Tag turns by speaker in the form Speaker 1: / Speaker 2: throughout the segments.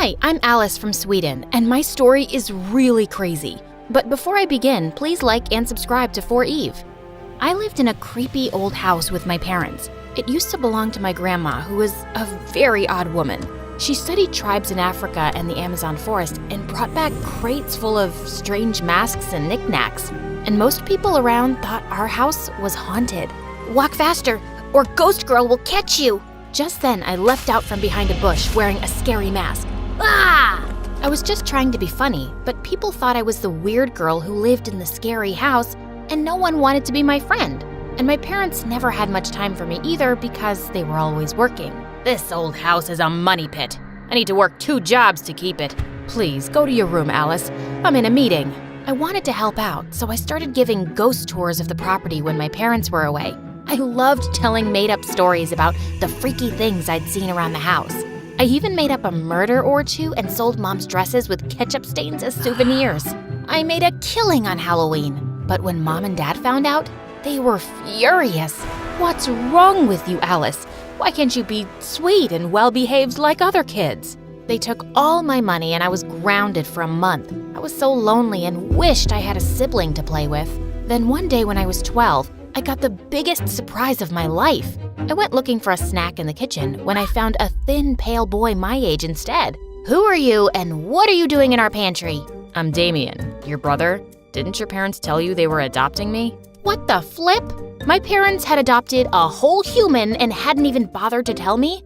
Speaker 1: Hi, I'm Alice from Sweden, and my story is really crazy. But before I begin, please like and subscribe to For Eve. I lived in a creepy old house with my parents. It used to belong to my grandma, who was a very odd woman. She studied tribes in Africa and the Amazon forest and brought back crates full of strange masks and knickknacks. And most people around thought our house was haunted. Walk faster, or Ghost Girl will catch you! Just then, I leapt out from behind a bush wearing a scary mask. Ah! I was just trying to be funny, but people thought I was the weird girl who lived in the scary house, and no one wanted to be my friend. And my parents never had much time for me either because they were always working. This old house is a money pit. I need to work 2 jobs to keep it. Please, go to your room, Alice. I'm in a meeting. I wanted to help out, so I started giving ghost tours of the property when my parents were away. I loved telling made-up stories about the freaky things I'd seen around the house. I even made up a murder or 2 and sold Mom's dresses with ketchup stains as souvenirs. I made a killing on Halloween, but when Mom and Dad found out, they were furious. What's wrong with you, Alice? Why can't you be sweet and well-behaved like other kids? They took all my money and I was grounded for a month. I was so lonely and wished I had a sibling to play with. Then one day when I was 12, I got the biggest surprise of my life. I went looking for a snack in the kitchen when I found a thin, pale boy my age instead. Who are you and what are you doing in our pantry? I'm Damien, your brother. Didn't your parents tell you they were adopting me? What the flip? My parents had adopted a whole human and hadn't even bothered to tell me?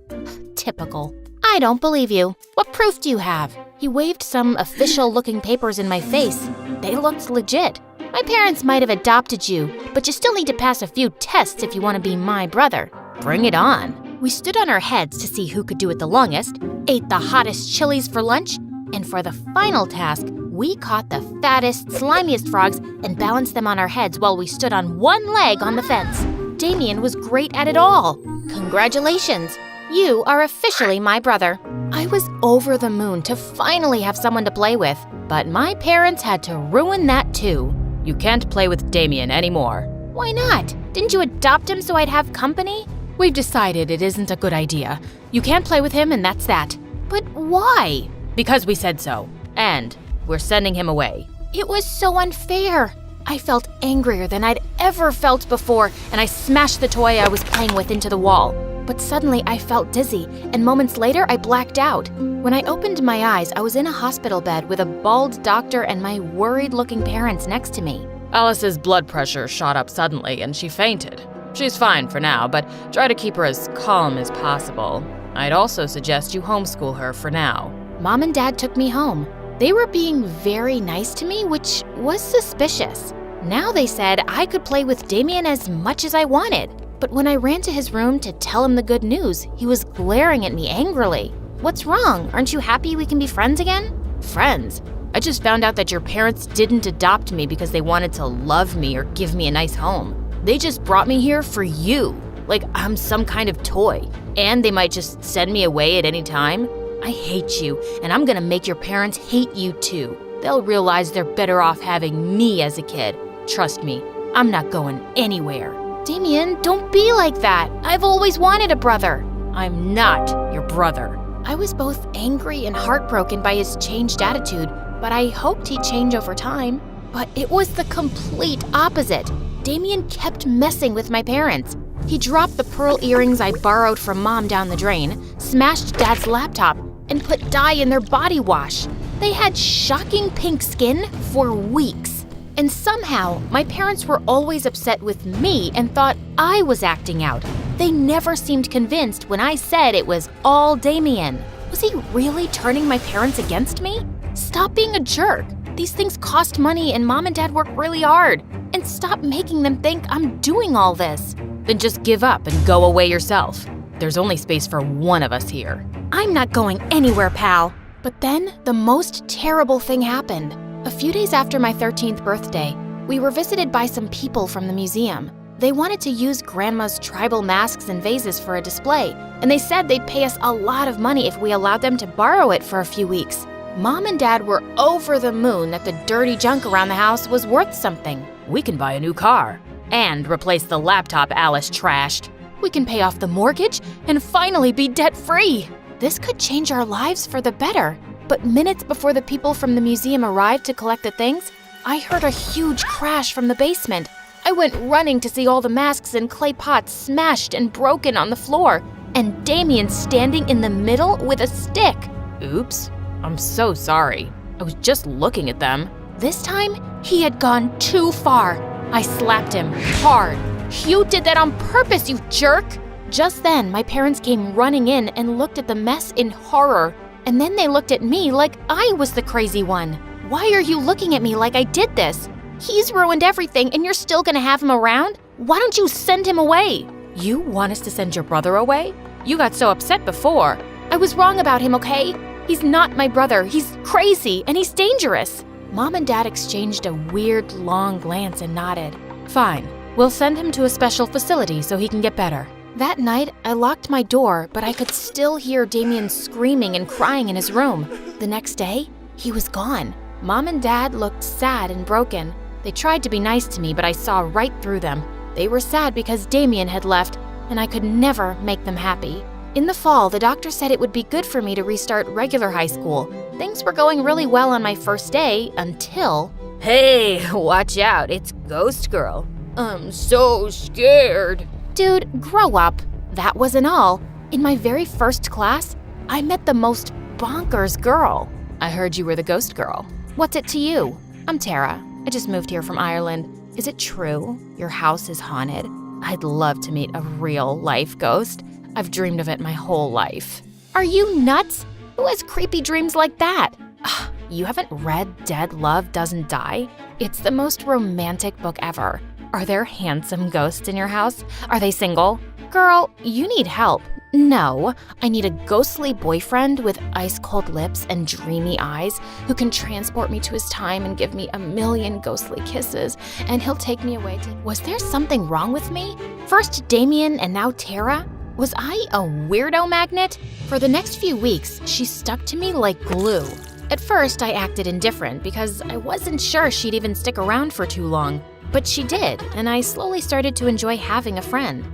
Speaker 1: Typical. I don't believe you. What proof do you have? He waved some official-looking papers in my face. They looked legit. My parents might have adopted you, but you still need to pass a few tests if you want to be my brother. Bring it on. We stood on our heads to see who could do it the longest, ate the hottest chilies for lunch, and for the final task, we caught the fattest, slimiest frogs and balanced them on our heads while we stood on one leg on the fence. Damien was great at it all. Congratulations. You are officially my brother. I was over the moon to finally have someone to play with, but my parents had to ruin that too. You can't play with Damien anymore. Why not? Didn't you adopt him so I'd have company? We've decided it isn't a good idea. You can't play with him and that's that. But why? Because we said so. And we're sending him away. It was so unfair. I felt angrier than I'd ever felt before, and I smashed the toy I was playing with into the wall. But suddenly I felt dizzy, and moments later I blacked out. When I opened my eyes, I was in a hospital bed with a bald doctor and my worried-looking parents next to me. Alice's blood pressure shot up suddenly and she fainted. She's fine for now, but try to keep her as calm as possible. I'd also suggest you homeschool her for now. Mom and Dad took me home. They were being very nice to me, which was suspicious. Now they said I could play with Damien as much as I wanted. But when I ran to his room to tell him the good news, he was glaring at me angrily. What's wrong? Aren't you happy we can be friends again? Friends? I just found out that your parents didn't adopt me because they wanted to love me or give me a nice home. They just brought me here for you, like I'm some kind of toy. And they might just send me away at any time. I hate you, and I'm gonna make your parents hate you too. They'll realize they're better off having me as a kid. Trust me, I'm not going anywhere. Damien, don't be like that. I've always wanted a brother. I'm not your brother. I was both angry and heartbroken by his changed attitude, but I hoped he'd change over time. But it was the complete opposite. Damien kept messing with my parents. He dropped the pearl earrings I borrowed from Mom down the drain, smashed Dad's laptop, and put dye in their body wash. They had shocking pink skin for weeks. And somehow, my parents were always upset with me and thought I was acting out. They never seemed convinced when I said it was all Damien. Was he really turning my parents against me? Stop being a jerk. These things cost money and Mom and Dad work really hard. And stop making them think I'm doing all this. Then just give up and go away yourself. There's only space for one of us here. I'm not going anywhere, pal. But then, the most terrible thing happened. A few days after my 13th birthday, we were visited by some people from the museum. They wanted to use Grandma's tribal masks and vases for a display, and they said they'd pay us a lot of money if we allowed them to borrow it for a few weeks. Mom and Dad were over the moon that the dirty junk around the house was worth something. We can buy a new car and replace the laptop Alice trashed. We can pay off the mortgage and finally be debt-free. This could change our lives for the better. But minutes before the people from the museum arrived to collect the things, I heard a huge crash from the basement. I went running to see all the masks and clay pots smashed and broken on the floor, and Damien standing in the middle with a stick.
Speaker 2: Oops, I'm so sorry. I was just looking at them.
Speaker 1: This time, he had gone too far. I slapped him hard. You did that on purpose, you jerk! Just then, my parents came running in and looked at the mess in horror. And then they looked at me like I was the crazy one. Why are you looking at me like I did this? He's ruined everything and you're still gonna have him around? Why don't you send him away?
Speaker 2: You want us to send your brother away? You got so upset before.
Speaker 1: I was wrong about him, okay? He's not my brother. He's crazy and he's dangerous. Mom and Dad exchanged a weird, long glance and nodded.
Speaker 2: Fine. We'll send him to a special facility so he can get better.
Speaker 1: That night, I locked my door, but I could still hear Damien screaming and crying in his room. The next day, he was gone. Mom and Dad looked sad and broken. They tried to be nice to me, but I saw right through them. They were sad because Damien had left, and I could never make them happy. In the fall, the doctor said it would be good for me to restart regular high school. Things were going really well on my first day until…
Speaker 2: Hey, watch out, it's Ghost Girl. I'm so scared.
Speaker 1: Dude, grow up. That wasn't all. In my very first class, I met the most bonkers girl.
Speaker 2: I heard you were the Ghost Girl.
Speaker 1: What's it to you? I'm Tara. I just moved here from Ireland. Is it true your house is haunted?
Speaker 2: I'd love to meet a real-life ghost. I've dreamed of it my whole life.
Speaker 1: Are you nuts? Who has creepy dreams like that?
Speaker 2: You haven't read Dead Love Doesn't Die? It's the most romantic book ever. Are there handsome ghosts in your house? Are they single?
Speaker 1: Girl, you need help. No, I need a ghostly boyfriend with ice-cold lips and dreamy eyes who can transport me to his time and give me a million ghostly kisses, and he'll take me away to… Was there something wrong with me? First Damien and now Tara? Was I a weirdo magnet? For the next few weeks, she stuck to me like glue. At first, I acted indifferent because I wasn't sure she'd even stick around for too long. But she did, and I slowly started to enjoy having a friend.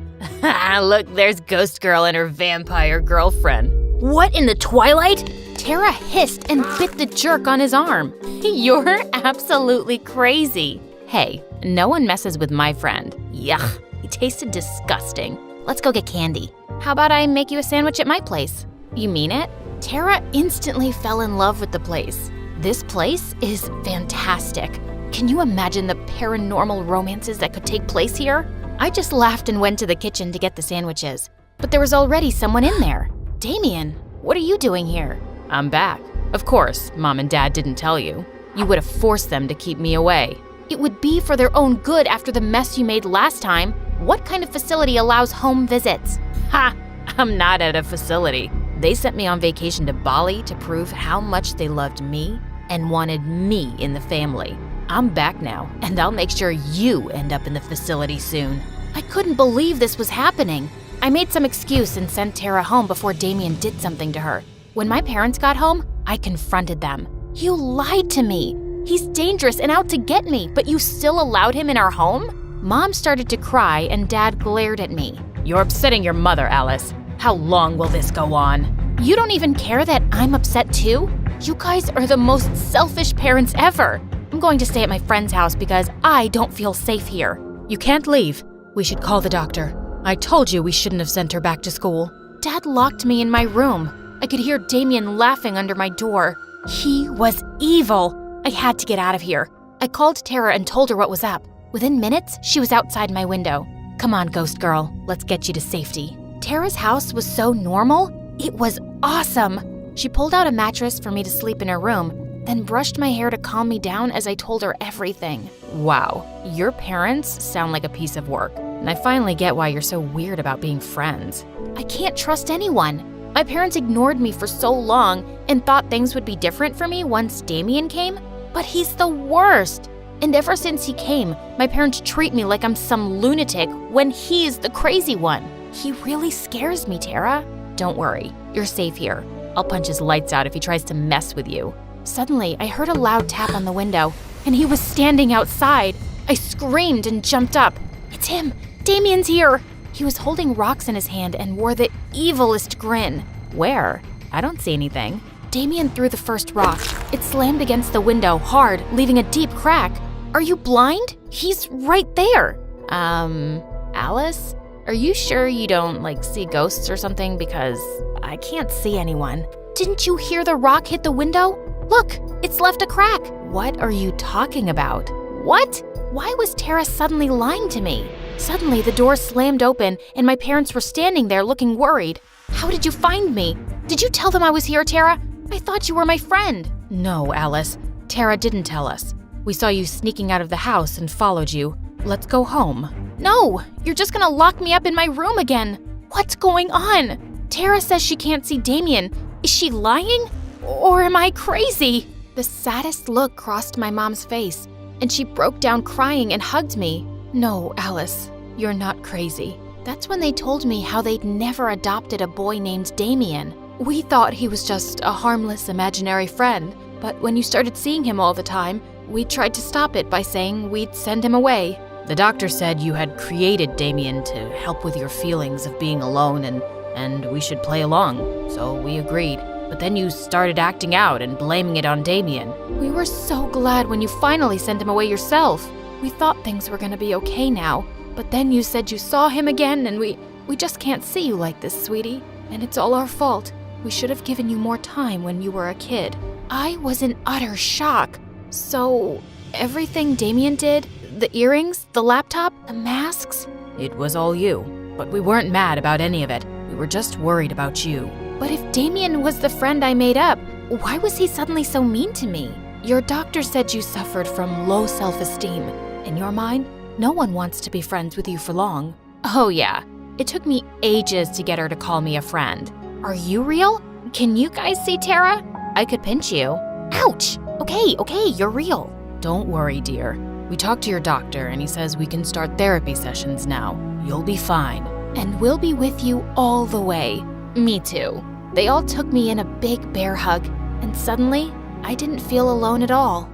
Speaker 2: Look, there's Ghost Girl and her vampire girlfriend.
Speaker 1: What in the twilight? Tara hissed and bit the jerk on his arm.
Speaker 2: You're absolutely crazy. Hey, no one messes with my friend. Yuck, he tasted disgusting.
Speaker 1: Let's go get candy. How about I make you a sandwich at my place?
Speaker 2: You mean it?
Speaker 1: Tara instantly fell in love with the place. This place is fantastic. Can you imagine the paranormal romances that could take place here? I just laughed and went to the kitchen to get the sandwiches. But there was already someone in there. Damien, what are you doing here?
Speaker 2: I'm back. Of course, Mom and Dad didn't tell you. You would have forced them to keep me away.
Speaker 1: It would be for their own good after the mess you made last time. What kind of facility allows home visits?
Speaker 2: Ha! I'm not at a facility. They sent me on vacation to Bali to prove how much they loved me and wanted me in the family. I'm back now, and I'll make sure you end up in the facility soon.
Speaker 1: I couldn't believe this was happening. I made some excuse and sent Tara home before Damien did something to her. When my parents got home, I confronted them. You lied to me. He's dangerous and out to get me, but you still allowed him in our home? Mom started to cry and Dad glared at me.
Speaker 2: You're upsetting your mother, Alice. How long will this go on?
Speaker 1: You don't even care that I'm upset too? You guys are the most selfish parents ever. I'm going to stay at my friend's house because I don't feel safe here.
Speaker 2: You can't leave. We should call the doctor. I told you we shouldn't have sent her back to school.
Speaker 1: Dad locked me in my room. I could hear Damien laughing under my door. He was evil. I had to get out of here. I called Tara and told her what was up. Within minutes, she was outside my window. Come on, Ghost Girl. Let's get you to safety. Tara's house was so normal. It was awesome. She pulled out a mattress for me to sleep in her room, then brushed my hair to calm me down as I told her everything.
Speaker 2: Wow, your parents sound like a piece of work, and I finally get why you're so weird about being friends.
Speaker 1: I can't trust anyone. My parents ignored me for so long and thought things would be different for me once Damien came, but he's the worst. And ever since he came, my parents treat me like I'm some lunatic when he's the crazy one. He really scares me, Tara.
Speaker 2: Don't worry, you're safe here. I'll punch his lights out if he tries to mess with you.
Speaker 1: Suddenly, I heard a loud tap on the window, and he was standing outside. I screamed and jumped up. It's him! Damien's here! He was holding rocks in his hand and wore the evilest grin.
Speaker 2: Where? I don't see anything.
Speaker 1: Damien threw the first rock. It slammed against the window hard, leaving a deep crack. Are you blind? He's right there.
Speaker 2: Alice? Are you sure you don't, see ghosts or something? Because I can't see anyone.
Speaker 1: Didn't you hear the rock hit the window? Look, it's left a crack.
Speaker 2: What are you talking about?
Speaker 1: What? Why was Tara suddenly lying to me? Suddenly, the door slammed open, and my parents were standing there looking worried. How did you find me? Did you tell them I was here, Tara? I thought you were my friend.
Speaker 2: No, Alice. Tara didn't tell us. We saw you sneaking out of the house and followed you. Let's go home.
Speaker 1: No, you're just gonna lock me up in my room again. What's going on? Tara says she can't see Damien. Is she lying? Or am I crazy? The saddest look crossed my mom's face, and she broke down crying and hugged me.
Speaker 2: No, Alice, you're not crazy.
Speaker 1: That's when they told me how they'd never adopted a boy named Damien.
Speaker 2: We thought he was just a harmless imaginary friend, but when you started seeing him all the time, we tried to stop it by saying we'd send him away. The doctor said you had created Damien to help with your feelings of being alone and we should play along, so we agreed. But then you started acting out and blaming it on Damien.
Speaker 1: We were so glad when you finally sent him away yourself. We thought things were gonna be okay now, but then you said you saw him again and we just can't see you like this, sweetie. And it's all our fault. We should have given you more time when you were a kid. I was in utter shock. So, everything Damien did, the earrings, the laptop, the masks?
Speaker 2: It was all you, but we weren't mad about any of it. We were just worried about you.
Speaker 1: But if Damien was the friend I made up, why was he suddenly so mean to me? Your doctor said you suffered from low self-esteem. In your mind, no one wants to be friends with you for long.
Speaker 2: Oh yeah, it took me ages to get her to call me a friend.
Speaker 1: Are you real? Can you guys see Tara?
Speaker 2: I could pinch you.
Speaker 1: Ouch! Okay, you're real.
Speaker 2: Don't worry, dear. We talked to your doctor and he says we can start therapy sessions now. You'll be fine.
Speaker 1: And we'll be with you all the way.
Speaker 2: Me too.
Speaker 1: They all took me in a big bear hug, and suddenly, I didn't feel alone at all.